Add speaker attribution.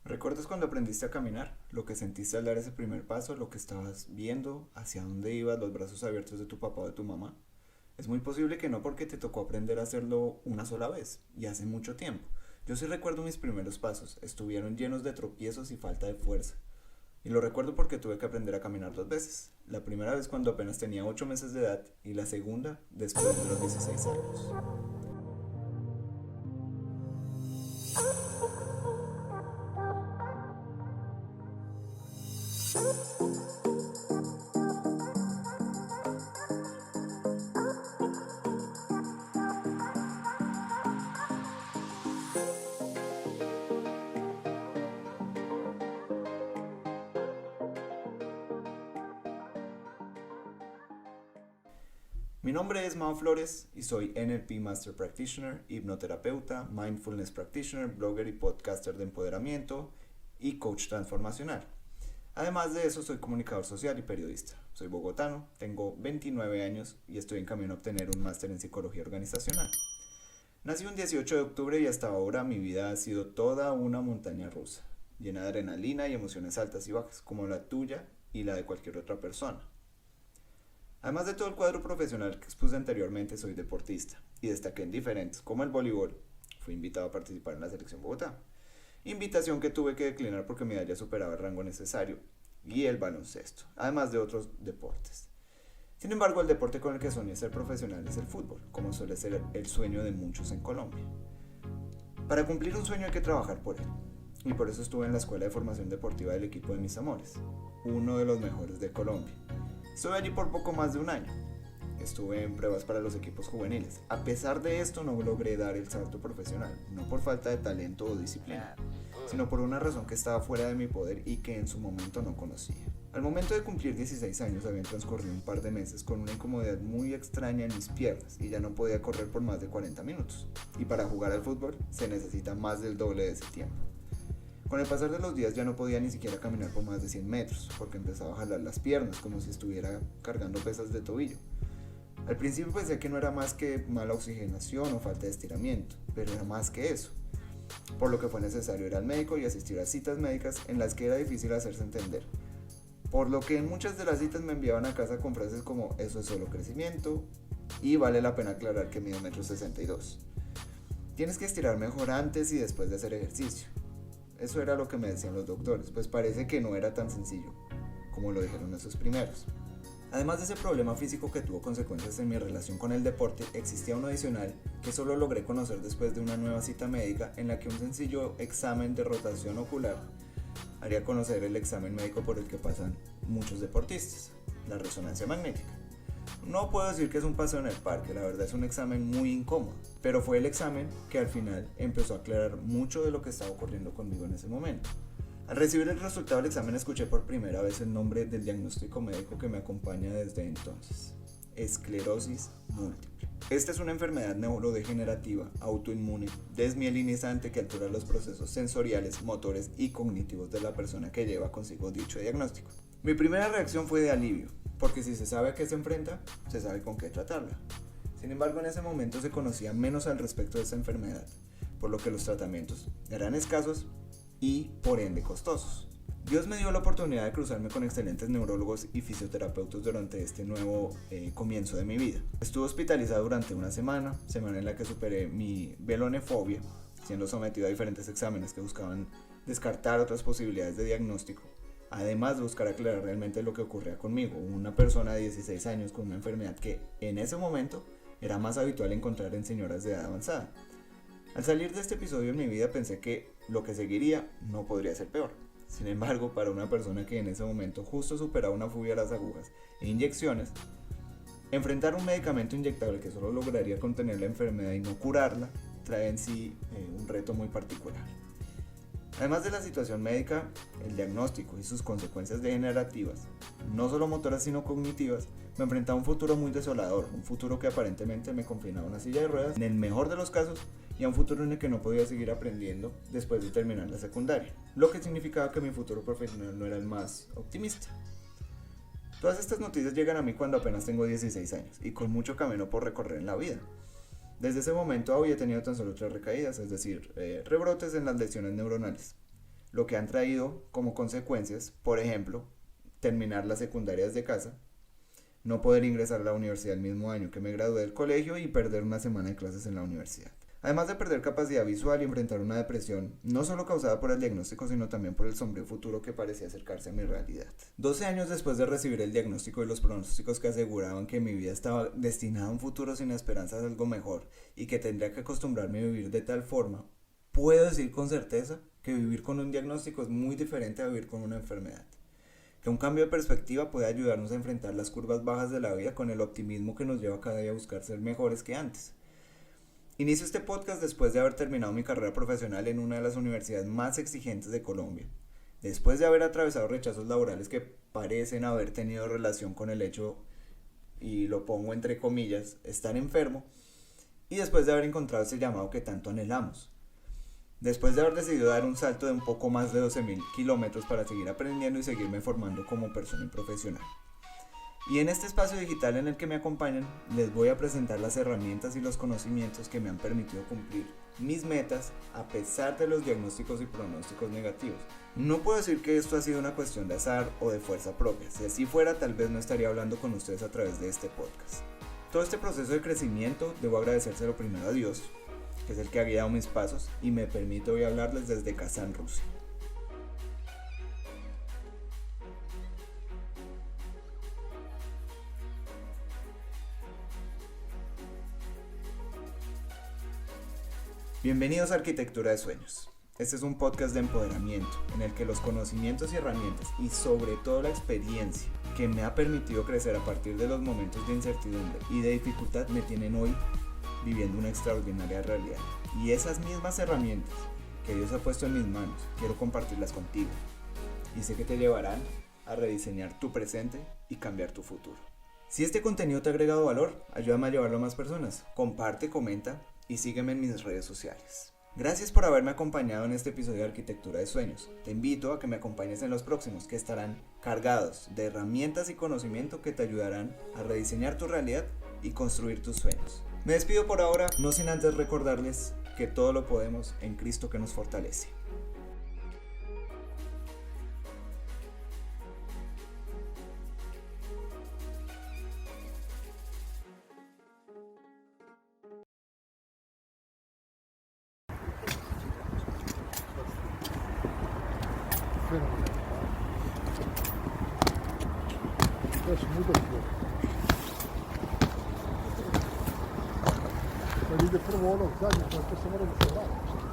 Speaker 1: ¿Recuerdas cuando aprendiste a caminar? Lo que sentiste al dar ese primer paso, lo que estabas viendo, hacia dónde ibas, los brazos abiertos de tu papá o de tu mamá. Es muy posible que no porque te tocó aprender a hacerlo una sola vez y hace mucho tiempo. Yo sí recuerdo mis primeros pasos, estuvieron llenos de tropiezos y falta de fuerza. Y lo recuerdo porque tuve que aprender a caminar dos veces. La primera vez cuando apenas tenía 8 meses de edad y la segunda después de los 16 años. Mi nombre es Mao Flores y soy NLP Master Practitioner, hipnoterapeuta, mindfulness practitioner, blogger y podcaster de empoderamiento y coach transformacional. Además de eso, soy comunicador social y periodista. Soy bogotano, tengo 29 años y estoy en camino a obtener un máster en psicología organizacional. Nací un 18 de octubre y hasta ahora mi vida ha sido toda una montaña rusa, llena de adrenalina y emociones altas y bajas, como la tuya y la de cualquier otra persona. Además de todo el cuadro profesional que expuse anteriormente, soy deportista y destaqué en diferentes, como el voleibol. Fui invitado a participar en la selección Bogotá. Invitación que tuve que declinar porque mi edad ya superaba el rango necesario, y el baloncesto, además de otros deportes. Sin embargo, el deporte con el que soñé ser profesional es el fútbol, como suele ser el sueño de muchos en Colombia. Para cumplir un sueño hay que trabajar por él, y por eso estuve en la Escuela de Formación Deportiva del equipo de mis amores, uno de los mejores de Colombia. Estuve allí por poco más de un año. Estuve en pruebas para los equipos juveniles. A pesar de esto no logré dar el salto profesional, no por falta de talento o disciplina, sino por una razón que estaba fuera de mi poder y que en su momento no conocía. Al momento de cumplir 16 años habían transcurrido un par de meses con una incomodidad muy extraña en mis piernas y ya no podía correr por más de 40 minutos. Y para jugar al fútbol se necesita más del doble de ese tiempo. Con el pasar de los días ya no podía ni siquiera caminar por más de 100 metros, porque empezaba a jalar las piernas como si estuviera cargando pesas de tobillo. Al principio pensé que no era más que mala oxigenación o falta de estiramiento, pero era más que eso. Por lo que fue necesario ir al médico y asistir a citas médicas en las que era difícil hacerse entender. Por lo que en muchas de las citas me enviaban a casa con frases como eso es solo crecimiento y vale la pena aclarar que mido 1,62 m. Tienes que estirar mejor antes y después de hacer ejercicio. Eso era lo que me decían los doctores, pues parece que no era tan sencillo como lo dijeron esos primeros. Además de ese problema físico que tuvo consecuencias en mi relación con el deporte, existía uno adicional que solo logré conocer después de una nueva cita médica en la que un sencillo examen de rotación ocular haría conocer el examen médico por el que pasan muchos deportistas, la resonancia magnética. No puedo decir que es un paseo en el parque, la verdad es un examen muy incómodo, pero fue el examen que al final empezó a aclarar mucho de lo que estaba ocurriendo conmigo en ese momento. Al recibir el resultado del examen escuché por primera vez el nombre del diagnóstico médico que me acompaña desde entonces: esclerosis múltiple. Esta es una enfermedad neurodegenerativa, autoinmune, desmielinizante que altera los procesos sensoriales, motores y cognitivos de la persona que lleva consigo dicho diagnóstico. Mi primera reacción fue de alivio, porque si se sabe a qué se enfrenta, se sabe con qué tratarla. Sin embargo, en ese momento se conocía menos al respecto de esta enfermedad, por lo que los tratamientos eran escasos y por ende costosos. Dios me dio la oportunidad de cruzarme con excelentes neurólogos y fisioterapeutas durante este nuevo comienzo de mi vida. Estuve hospitalizado durante una semana en la que superé mi velonefobia, siendo sometido a diferentes exámenes que buscaban descartar otras posibilidades de diagnóstico, además de buscar aclarar realmente lo que ocurría conmigo, una persona de 16 años con una enfermedad que en ese momento era más habitual encontrar en señoras de edad avanzada. Al salir de este episodio en mi vida pensé que lo que seguiría no podría ser peor. Sin embargo, para una persona que en ese momento justo superaba una fobia a las agujas e inyecciones, enfrentar un medicamento inyectable que solo lograría contener la enfermedad y no curarla, trae en sí un reto muy particular. Además de la situación médica, el diagnóstico y sus consecuencias degenerativas, no solo motoras sino cognitivas, me enfrentaba a un futuro muy desolador, un futuro que aparentemente me confinaba a una silla de ruedas, en el mejor de los casos, y a un futuro en el que no podía seguir aprendiendo después de terminar la secundaria, lo que significaba que mi futuro profesional no era el más optimista. Todas estas noticias llegan a mí cuando apenas tengo 16 años y con mucho camino por recorrer en la vida. Desde ese momento había tenido tan solo 3 recaídas, es decir, rebrotes en las lesiones neuronales. lo que han traído como consecuencias, por ejemplo, terminar la secundaria desde casa, no poder ingresar a la universidad el mismo año que me gradué del colegio y perder una semana de clases en la universidad. Además de perder capacidad visual y enfrentar una depresión, no solo causada por el diagnóstico, sino también por el sombrío futuro que parecía acercarse a mi realidad. 12 años después de recibir el diagnóstico y los pronósticos que aseguraban que mi vida estaba destinada a un futuro sin esperanza de algo mejor y que tendría que acostumbrarme a vivir de tal forma, puedo decir con certeza que vivir con un diagnóstico es muy diferente a vivir con una enfermedad. Que un cambio de perspectiva puede ayudarnos a enfrentar las curvas bajas de la vida con el optimismo que nos lleva cada día a buscar ser mejores que antes. Inicio este podcast después de haber terminado mi carrera profesional en una de las universidades más exigentes de Colombia, después de haber atravesado rechazos laborales que parecen haber tenido relación con el hecho, y lo pongo entre comillas, estar enfermo, y después de haber encontrado ese llamado que tanto anhelamos. Después de haber decidido dar un salto de un poco más de 12.000 kilómetros para seguir aprendiendo y seguirme formando como persona y profesional. Y en este espacio digital en el que me acompañan, les voy a presentar las herramientas y los conocimientos que me han permitido cumplir mis metas a pesar de los diagnósticos y pronósticos negativos. No puedo decir que esto ha sido una cuestión de azar o de fuerza propia. Si así fuera, tal vez no estaría hablando con ustedes a través de este podcast. Todo este proceso de crecimiento debo agradecérselo primero a Dios, que es el que ha guiado mis pasos y me permite hoy hablarles desde Kazán, Rusia. Bienvenidos a Arquitectura de Sueños. Este es un podcast de empoderamiento en el que los conocimientos y herramientas y sobre todo la experiencia que me ha permitido crecer a partir de los momentos de incertidumbre y de dificultad me tienen hoy viviendo una extraordinaria realidad. Y esas mismas herramientas que Dios ha puesto en mis manos, quiero compartirlas contigo. Y sé que te llevarán a rediseñar tu presente y cambiar tu futuro. Si este contenido te ha agregado valor, ayúdame a llevarlo a más personas. Comparte, comenta y sígueme en mis redes sociales. Gracias por haberme acompañado en este episodio de Arquitectura de Sueños. Te invito a que me acompañes en los próximos, que estarán cargados de herramientas y conocimiento que te ayudarán a rediseñar tu realidad y construir tus sueños. Me despido por ahora, no sin antes recordarles que todo lo podemos en Cristo que nos fortalece.
Speaker 2: That's beautiful. But you can put them all on, you can put some of them